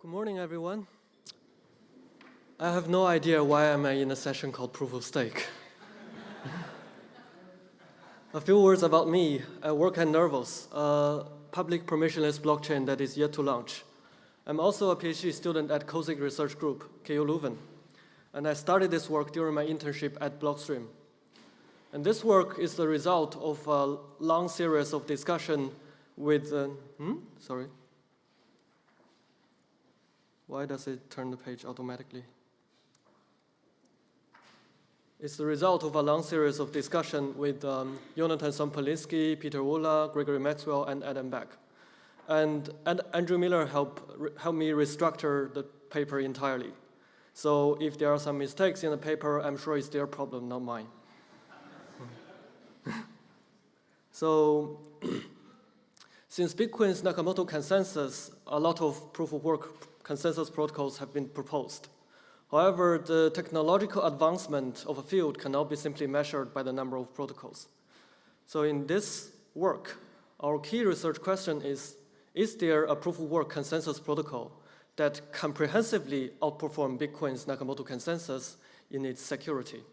Good morning, everyone. I have no idea why I'm in a session called Proof of Stake. A few words about me. I work at Nervos, a public permissionless blockchain that is yet to launch. I'm also a PhD student at COSIC Research Group, KU Leuven. And I started this work during my internship at Blockstream. And this work is the result of a long series of discussion with, sorry. Why does it turn the page automatically? It's the result of a long series of discussion with Jonathan Sompolinsky, Peter Wohler, Gregory Maxwell, and Adam Back. And Andrew Miller helped me restructure the paper entirely. So if there are some mistakes in the paper, I'm sure it's their problem, not mine. So since Bitcoin's Nakamoto consensus, a lot of proof-of-work consensus protocols have been proposed. However, the technological advancement of a field cannot be simply measured by the number of protocols. So in this work, our key research question is there a proof-of-work consensus protocol that comprehensively outperforms Bitcoin's Nakamoto consensus in its security?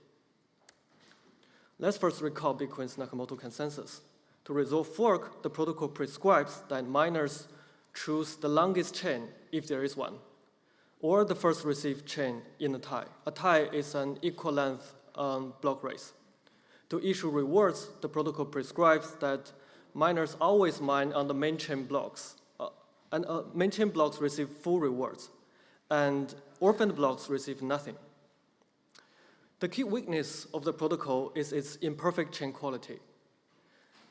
Let's first recall Bitcoin's Nakamoto consensus. To resolve fork, the protocol prescribes that miners choose the longest chain, if there is one, or the first received chain in a tie. A tie is an equal length block race. To issue rewards, the protocol prescribes that miners always mine on the main chain blocks, and main chain blocks receive full rewards, and orphaned blocks receive nothing. The key weakness of the protocol is its imperfect chain quality.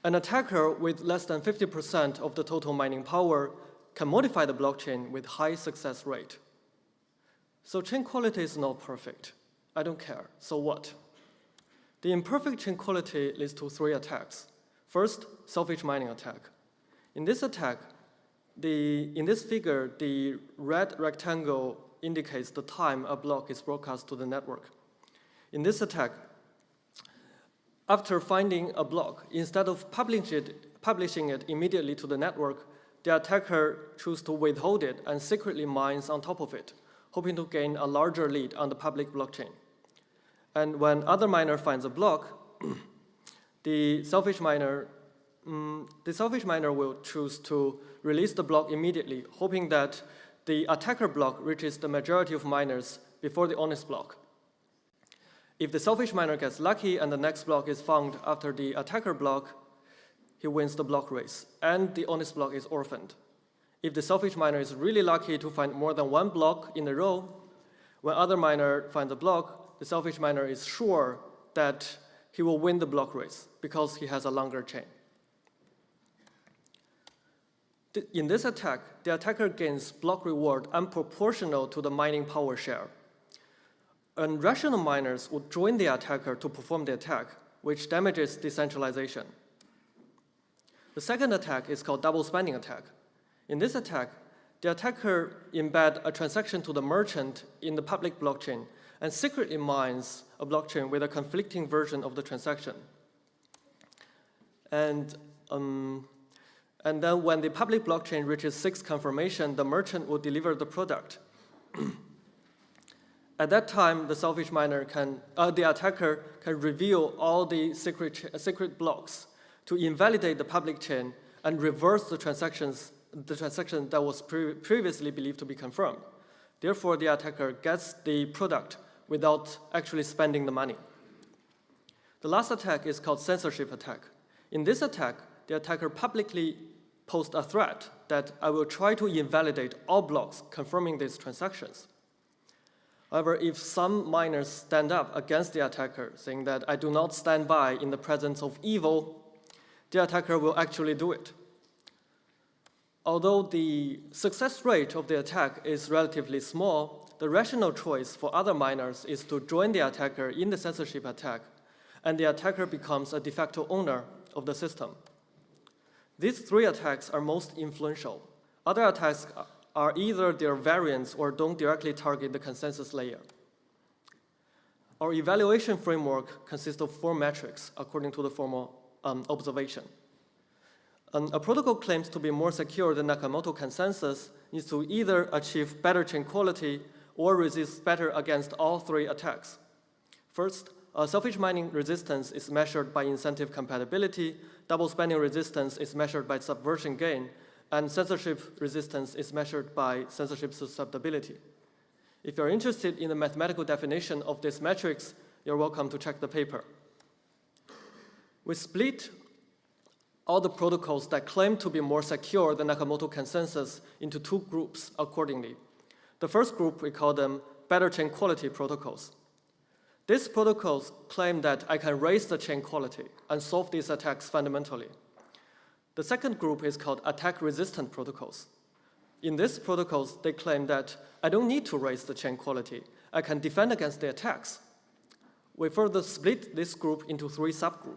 An attacker with less than 50% of the total mining power can modify the blockchain with high success rate. So chain quality is not perfect. I don't care. So what? The imperfect chain quality leads to 3 attacks. First, selfish mining attack. In this attack, in this figure, the red rectangle indicates the time a block is broadcast to the network. In this attack, after finding a block, instead of publishing it immediately to the network, the attacker chooses to withhold it and secretly mines on top of it, hoping to gain a larger lead on the public blockchain. And when other miner finds a block, the selfish miner will choose to release the block immediately, hoping that the attacker block reaches the majority of miners before the honest block. If the selfish miner gets lucky and the next block is found after the attacker block, he wins the block race, and the honest block is orphaned. If the selfish miner is really lucky to find more than one block in a row, when other miner finds a block, the selfish miner is sure that he will win the block race because he has a longer chain. In this attack, the attacker gains block reward unproportional to the mining power share. And rational miners would join the attacker to perform the attack, which damages decentralization. The second attack is called double spending attack. In this attack, the attacker embeds a transaction to the merchant in the public blockchain and secretly mines a blockchain with a conflicting version of the transaction. And then when the public blockchain reaches 6 confirmation, the merchant will deliver the product. At that time, the selfish miner the attacker can reveal all the secret blocks to invalidate the public chain and reverse the transaction that was previously believed to be confirmed. Therefore, the attacker gets the product without actually spending the money. The last attack is called censorship attack. In this attack, the attacker publicly posts a threat that I will try to invalidate all blocks confirming these transactions. However, if some miners stand up against the attacker, saying that I do not stand by in the presence of evil, the attacker will actually do it. Although the success rate of the attack is relatively small, the rational choice for other miners is to join the attacker in the censorship attack, and the attacker becomes a de facto owner of the system. These 3 attacks are most influential. Other attacks are either their variants or don't directly target the consensus layer. Our evaluation framework consists of 4 metrics according to the formal observation. A protocol claims to be more secure than Nakamoto consensus needs to either achieve better chain quality or resist better against all three attacks. First, selfish mining resistance is measured by incentive compatibility, double spending resistance is measured by subversion gain, and censorship resistance is measured by censorship susceptibility. If you're interested in the mathematical definition of these metrics, you're welcome to check the paper. We split all the protocols that claim to be more secure than Nakamoto consensus into two groups accordingly. The first group, we call them better chain quality protocols. These protocols claim that I can raise the chain quality and solve these attacks fundamentally. The second group is called attack-resistant protocols. In these protocols, they claim that I don't need to raise the chain quality. I can defend against the attacks. We further split this group into three subgroups.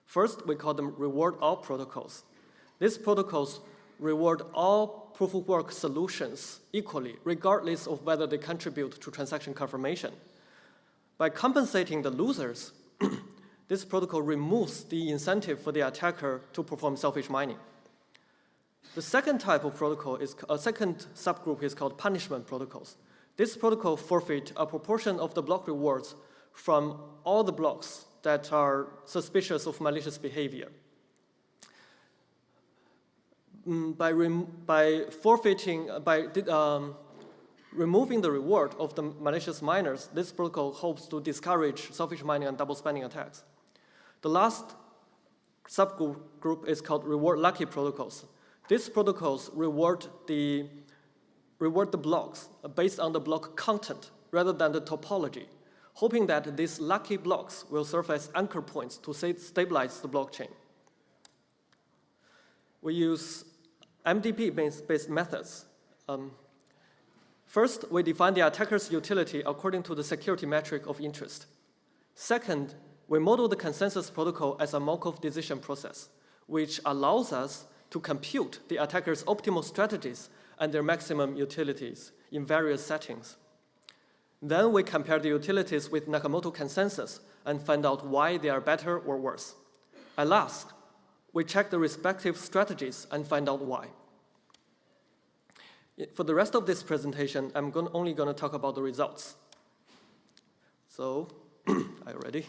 First, we call them reward-all protocols. These protocols reward all proof-of-work solutions equally, regardless of whether they contribute to transaction confirmation. By compensating the losers, this protocol removes the incentive for the attacker to perform selfish mining. The second type of protocol is a second subgroup is called punishment protocols. This protocol forfeit a proportion of the block rewards from all the blocks that are suspicious of malicious behavior. By removing the reward of the malicious miners, this protocol hopes to discourage selfish mining and double spending attacks. The last subgroup is called reward-lucky protocols. These protocols reward the blocks based on the block content rather than the topology, hoping that these lucky blocks will serve as anchor points to stabilize the blockchain. We use MDP-based methods. First, we define the attacker's utility according to the security metric of interest. Second, we model the consensus protocol as a Markov decision process, which allows us to compute the attacker's optimal strategies and their maximum utilities in various settings. Then we compare the utilities with Nakamoto consensus and find out why they are better or worse. At last, we check the respective strategies and find out why. For the rest of this presentation, I'm only going to talk about the results. So, are you ready?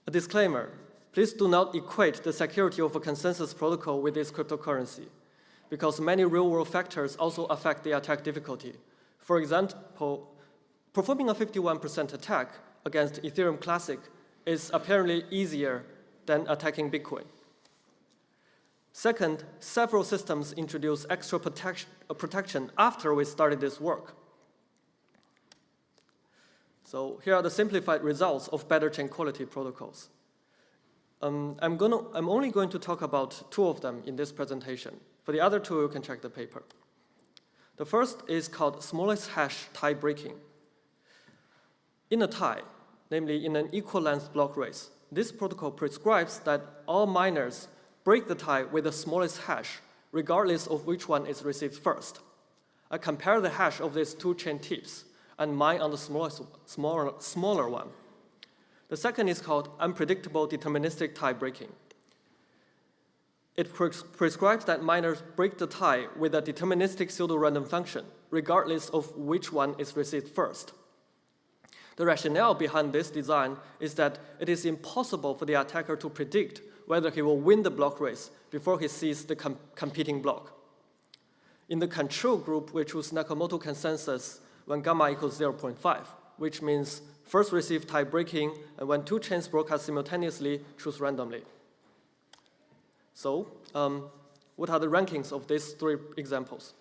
A disclaimer. Please do not equate the security of a consensus protocol with this cryptocurrency, because many real-world factors also affect the attack difficulty. For example, performing a 51% attack against Ethereum Classic is apparently easier than attacking Bitcoin. Second, several systems introduced extra protection after we started this work. So here are the simplified results of better chain quality protocols. I'm only going to talk about two of them in this presentation. For the other two, you can check the paper. The first is called smallest hash tie breaking. In a tie, namely in an equal length block race, this protocol prescribes that all miners break the tie with the smallest hash, regardless of which one is received first. I compare the hash of these two chain tips and mine on the smaller one. The second is called unpredictable deterministic tie breaking. It prescribes that miners break the tie with a deterministic pseudo-random function, regardless of which one is received first. The rationale behind this design is that it is impossible for the attacker to predict whether he will win the block race before he sees the competing block. In the control group, we choose Nakamoto consensus when gamma equals 0.5, which means first receive tie breaking, and when two chains broadcast simultaneously, choose randomly. So, what are the rankings of these three examples?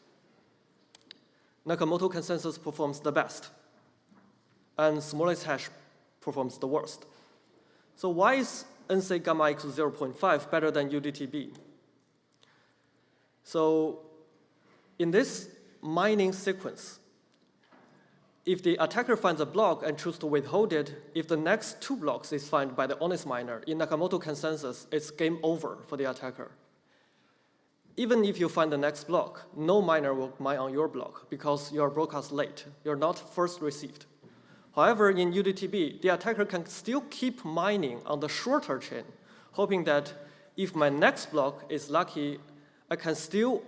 Nakamoto consensus performs the best, and smallest hash performs the worst. So why is NC gamma equals 0.5 better than UDTB? So in this mining sequence, if the attacker finds a block and chooses to withhold it, if the next two blocks is found by the honest miner, in Nakamoto consensus, it's game over for the attacker. Even if you find the next block, no miner will mine on your block because you are broadcast late. You're not first received. However, in UDTB, the attacker can still keep mining on the shorter chain, hoping that if my next block is lucky, I can still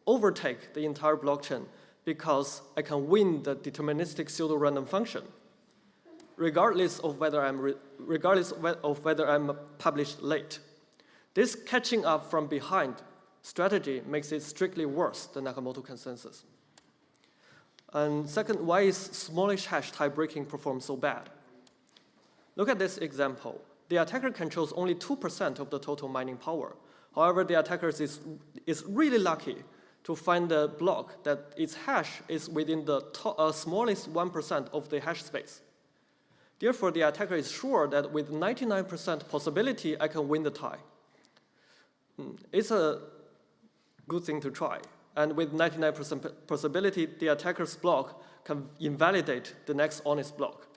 overtake the entire blockchain because I can win the deterministic pseudo-random function, regardless of whether I'm published late. This catching up from behind strategy makes it strictly worse than Nakamoto consensus. And second, why is smallish hash tie-breaking performed so bad? Look at this example. The attacker controls only 2% of the total mining power. However, the attacker is really lucky to find a block that its hash is within the smallest 1% of the hash space. Therefore, the attacker is sure that with 99% possibility, I can win the tie. It's a good thing to try. And with 99% possibility, the attacker's block can invalidate the next honest block.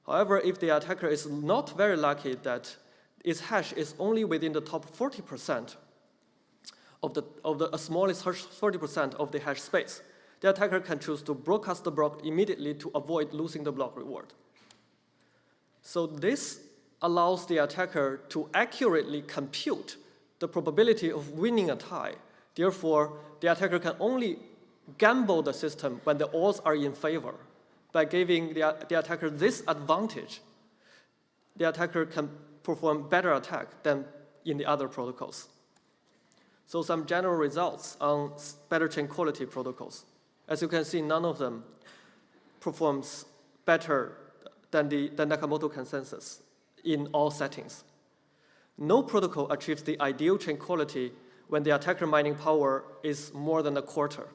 However, if the attacker is not very lucky that its hash is only within the top 40% of the smallest 40% of the hash space, the attacker can choose to broadcast the block immediately to avoid losing the block reward. So this allows the attacker to accurately compute the probability of winning a tie. Therefore, the attacker can only gamble the system when the odds are in favor. By giving the attacker this advantage, the attacker can perform better attack than in the other protocols. So some general results on better chain quality protocols. As you can see, none of them performs better than the Nakamoto consensus in all settings. No protocol achieves the ideal chain quality when the attacker mining power is more than a quarter.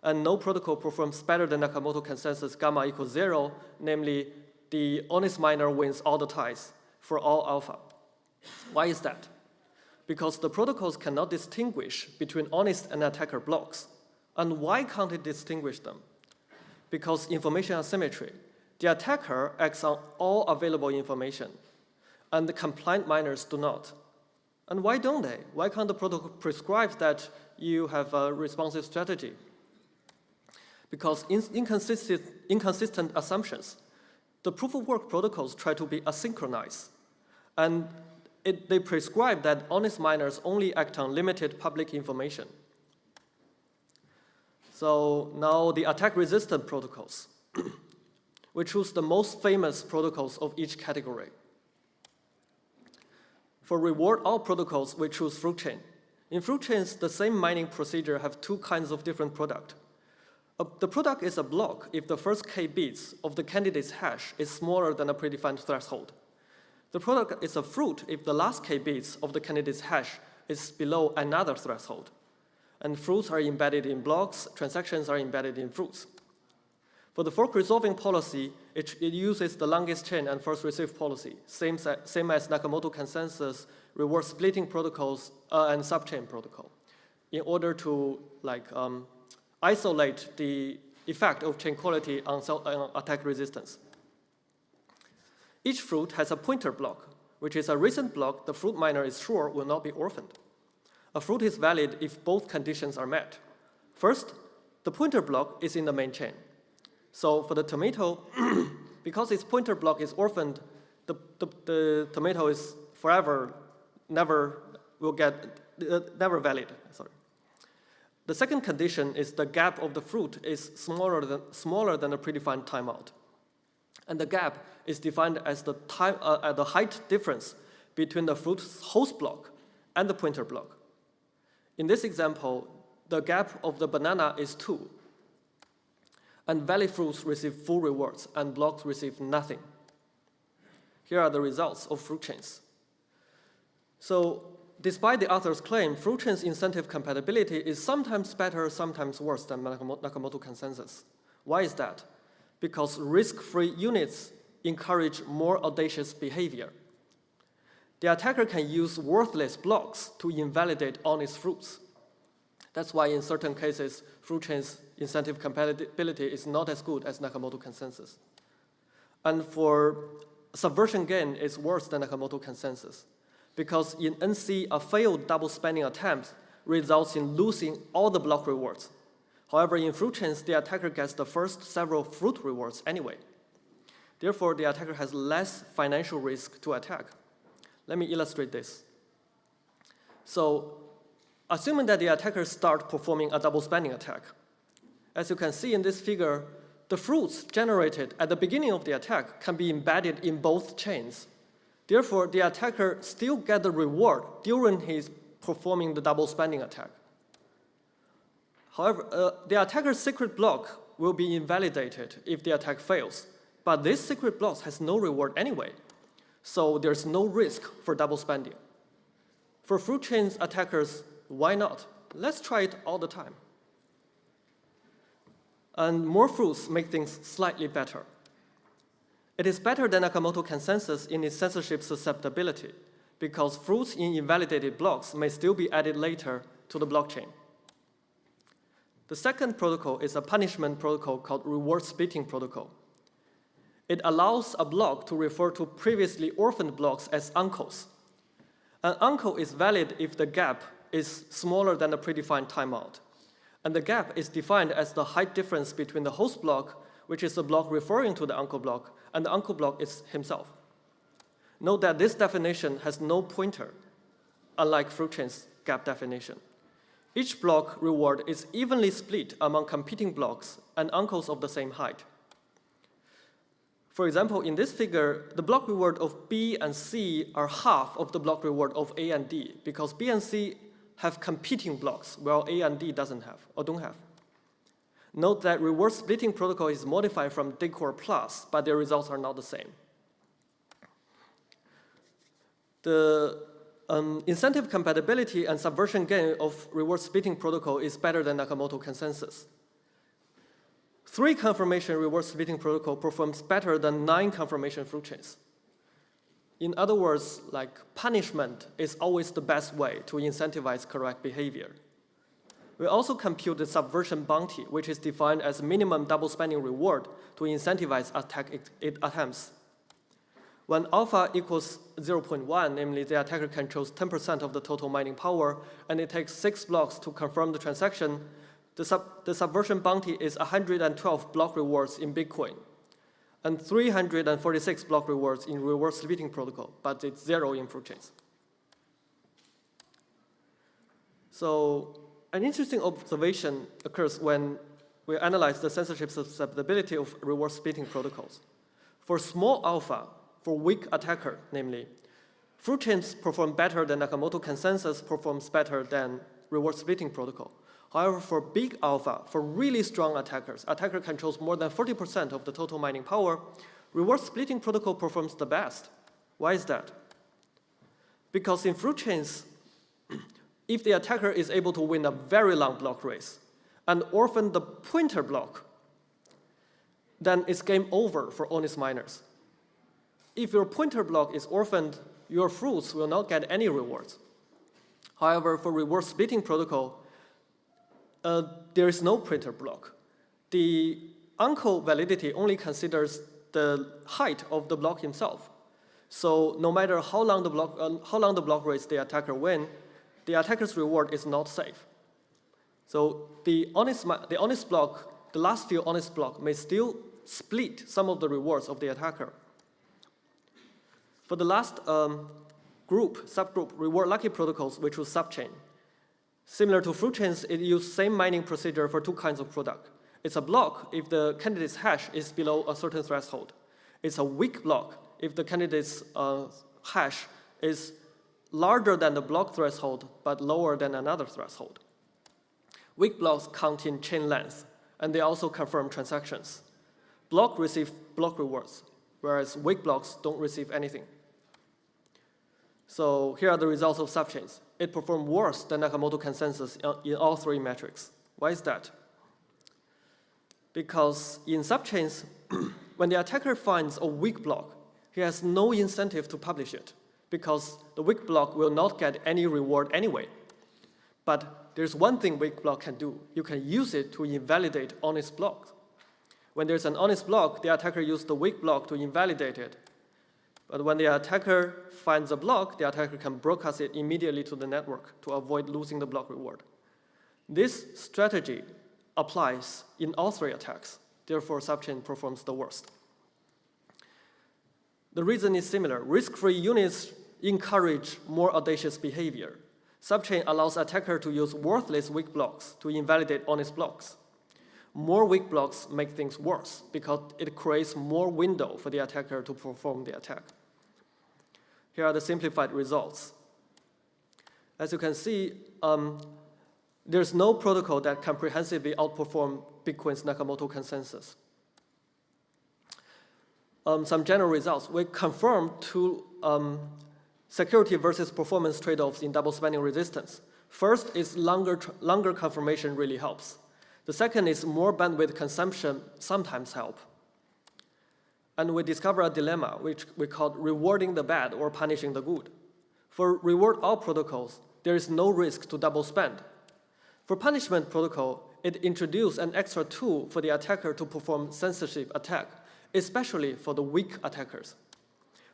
And no protocol performs better than Nakamoto consensus gamma equals 0, namely the honest miner wins all the ties for all alpha. Why is that? Because the protocols cannot distinguish between honest and attacker blocks. And why can't it distinguish them? Because information asymmetry. The attacker acts on all available information, and the compliant miners do not. And why don't they? Why can't the protocol prescribe that you have a responsive strategy? Because inconsistent assumptions. The proof-of-work protocols try to be asynchronous, and they prescribe that honest miners only act on limited public information. So now the attack-resistant protocols. We choose the most famous protocols of each category. For reward all protocols, we choose fruit chain. In fruit chains, the same mining procedure have two kinds of different product. The product is a block if the first k bits of the candidate's hash is smaller than a predefined threshold. The product is a fruit if the last k bits of the candidate's hash is below another threshold. And fruits are embedded in blocks, transactions are embedded in fruits. For the fork resolving policy, it uses the longest chain and first receive policy, same as Nakamoto consensus, reward splitting protocols, and subchain protocol, in order to isolate the effect of chain quality on attack resistance. Each fruit has a pointer block, which is a recent block the fruit miner is sure will not be orphaned. A fruit is valid if both conditions are met. First, the pointer block is in the main chain. So for the tomato, because its pointer block is orphaned, the tomato is forever never valid. Sorry. The second condition is the gap of the fruit is smaller than a predefined timeout. And the gap is defined as the height difference between the fruit's host block and the pointer block. In this example, the gap of the banana is 2. And valid fruits receive full rewards, and blocks receive nothing. Here are the results of fruit chains. So, despite the author's claim, fruit chains' incentive compatibility is sometimes better, sometimes worse than Nakamoto consensus. Why is that? Because risk-free units encourage more audacious behavior. The attacker can use worthless blocks to invalidate honest fruits. That's why in certain cases, fruit chains' incentive compatibility is not as good as Nakamoto consensus. And for subversion gain, it's worse than Nakamoto consensus. Because in NC, a failed double spanning attempt results in losing all the block rewards. However, in fruit chains, the attacker gets the first several fruit rewards anyway. Therefore, the attacker has less financial risk to attack. Let me illustrate this. So assuming that the attacker starts performing a double spending attack, as you can see in this figure, the fruits generated at the beginning of the attack can be embedded in both chains. Therefore, the attacker still gets the reward during his performing the double spending attack. However, the attacker's secret block will be invalidated if the attack fails. But this secret block has no reward anyway, so there's no risk for double spending. For fruit chains attackers, why not? Let's try it all the time. And more fruits make things slightly better. It is better than Nakamoto consensus in its censorship susceptibility, because fruits in invalidated blocks may still be added later to the blockchain. The second protocol is a punishment protocol called reward splitting protocol. It allows a block to refer to previously orphaned blocks as uncles. An uncle is valid if the gap is smaller than the predefined timeout. And the gap is defined as the height difference between the host block, which is the block referring to the uncle block, and the uncle block is himself. Note that this definition has no pointer, unlike fruit chain's gap definition. Each block reward is evenly split among competing blocks and uncles of the same height. For example, in this figure, the block reward of B and C are half of the block reward of A and D, because B and C have competing blocks, while A and D doesn't have, or don't have. Note that reward splitting protocol is modified from Decor Plus, but their results are not the same. The incentive compatibility and subversion gain of reward splitting protocol is better than Nakamoto consensus. 3 confirmation reward splitting protocol performs better than 9 confirmation fruit chains. In other words, like punishment is always the best way to incentivize correct behavior. We also compute the subversion bounty, which is defined as minimum double spending reward to incentivize attack attempts. When alpha equals 0.1, namely the attacker controls 10% of the total mining power, and it takes 6 blocks to confirm the transaction, the subversion bounty is 112 block rewards in Bitcoin and 346 block rewards in reward splitting protocol, but it's 0 in fruit chains. So an interesting observation occurs when we analyze the censorship susceptibility of reward splitting protocols. For small alpha, for weak attacker, namely, fruit chains perform better than Nakamoto consensus performs better than reward splitting protocol. However, for big alpha, for really strong attackers, attacker controls more than 40% of the total mining power, reward splitting protocol performs the best. Why is that? Because in fruit chains, if the attacker is able to win a very long block race and orphan the pointer block, then it's game over for honest miners. If your pointer block is orphaned, your fruits will not get any rewards. However, for reward splitting protocol, there is no pointer block. The uncle validity only considers the height of the block himself. So no matter how long the block race the attacker win, the attacker's reward is not safe. So the honest block, the last few honest block may still split some of the rewards of the attacker. For the last subgroup, reward lucky protocols, which was subchain. Similar to fruit chains, it uses same mining procedure for 2 kinds of product. It's a block if the candidate's hash is below a certain threshold. It's a weak block if the candidate's hash is larger than the block threshold but lower than another threshold. Weak blocks count in chain length, and they also confirm transactions. Block receive block rewards, whereas weak blocks don't receive anything. So here are the results of subchains. It performed worse than Nakamoto consensus in all 3 metrics. Why is that? Because in subchains, when the attacker finds a weak block, he has no incentive to publish it, because the weak block will not get any reward anyway. But there's one thing weak block can do. You can use it to invalidate honest blocks. When there's an honest block, the attacker uses the weak block to invalidate it. But when the attacker finds a block, the attacker can broadcast it immediately to the network to avoid losing the block reward. This strategy applies in all 3 attacks. Therefore, subchain performs the worst. The reason is similar. Risk-free units encourage more audacious behavior. Subchain allows attacker to use worthless weak blocks to invalidate honest blocks. More weak blocks make things worse because it creates more window for the attacker to perform the attack. Here are the simplified results. As you can see, there's no protocol that comprehensively outperforms Bitcoin's Nakamoto consensus. Some general results. We confirmed two security versus performance trade-offs in double spending resistance. First is longer confirmation really helps. The second is more bandwidth consumption sometimes help. And we discover a dilemma, which we call rewarding the bad or punishing the good. For reward all protocols, there is no risk to double spend. For punishment protocol, it introduced an extra tool for the attacker to perform censorship attack, especially for the weak attackers.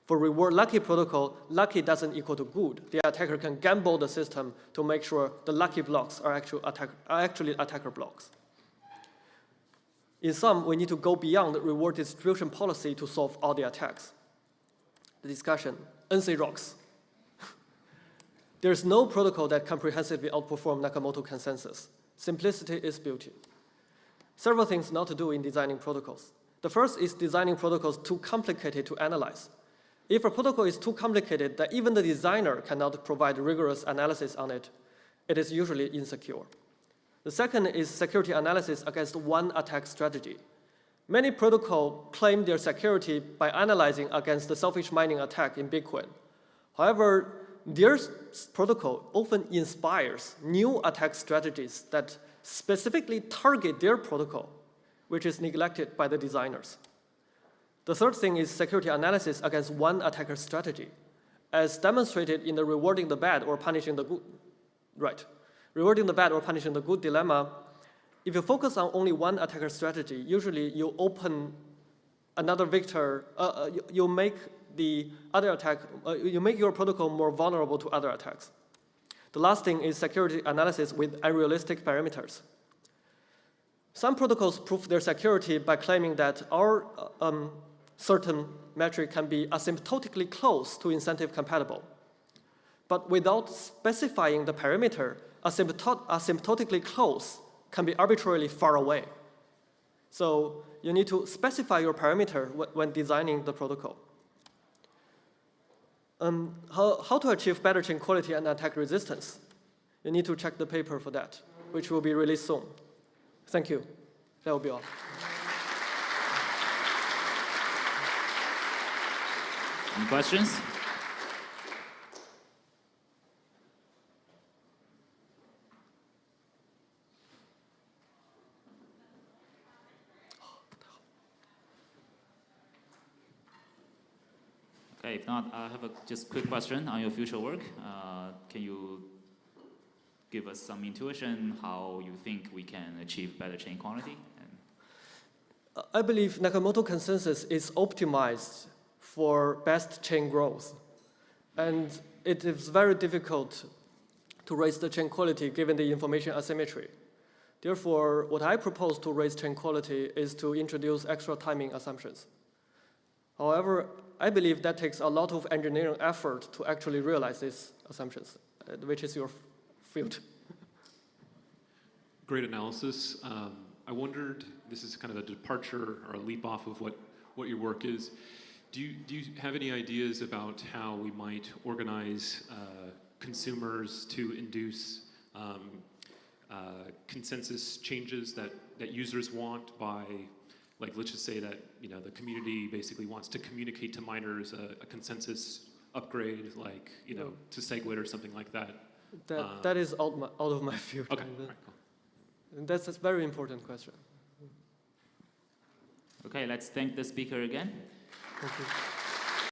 For reward lucky protocol, lucky doesn't equal to good. The attacker can gamble the system to make sure the lucky blocks are actually attacker blocks. In sum, we need to go beyond the reward distribution policy to solve all the attacks. The discussion, NC rocks. There's no protocol that comprehensively outperforms Nakamoto consensus. Simplicity is beauty. Several things not to do in designing protocols. The first is designing protocols too complicated to analyze. If a protocol is too complicated that even the designer cannot provide rigorous analysis on it, it is usually insecure. The second is security analysis against one attack strategy. Many protocols claim their security by analyzing against the selfish mining attack in Bitcoin. However, their protocol often inspires new attack strategies that specifically target their protocol, which is neglected by the designers. The third thing is security analysis against one attacker strategy, as demonstrated in the rewarding the bad or punishing the good. Right. Rewarding the bad or punishing the good dilemma, if you focus on only one attacker strategy, usually you open another vector, you make the other attack, you make your protocol more vulnerable to other attacks. The last thing is security analysis with unrealistic parameters. Some protocols prove their security by claiming that our certain metric can be asymptotically close to incentive compatible. But without specifying the parameter, asymptotically close can be arbitrarily far away. So you need to specify your parameter when designing the protocol. How to achieve better chain quality and attack resistance? You need to check the paper for that, which will be released soon. Thank you. That will be all. Any questions? Okay, if not, I have a just quick question on your future work. Can you give us some intuition how you think we can achieve better chain quality? I believe Nakamoto consensus is optimized for best chain growth. And it is very difficult to raise the chain quality given the information asymmetry. Therefore, what I propose to raise chain quality is to introduce extra timing assumptions. However, I believe that takes a lot of engineering effort to actually realize these assumptions, which is your field. Great analysis. I wondered, this is kind of a departure or a leap off of what your work is. Do you have any ideas about how we might organize consumers to induce consensus changes that users want by, like, let's just say that the community basically wants to communicate to miners a consensus upgrade, like to SegWit or something like that. That is out of my field. Okay. All right, cool. That's a very important question. Okay, let's thank the speaker again. Thank you.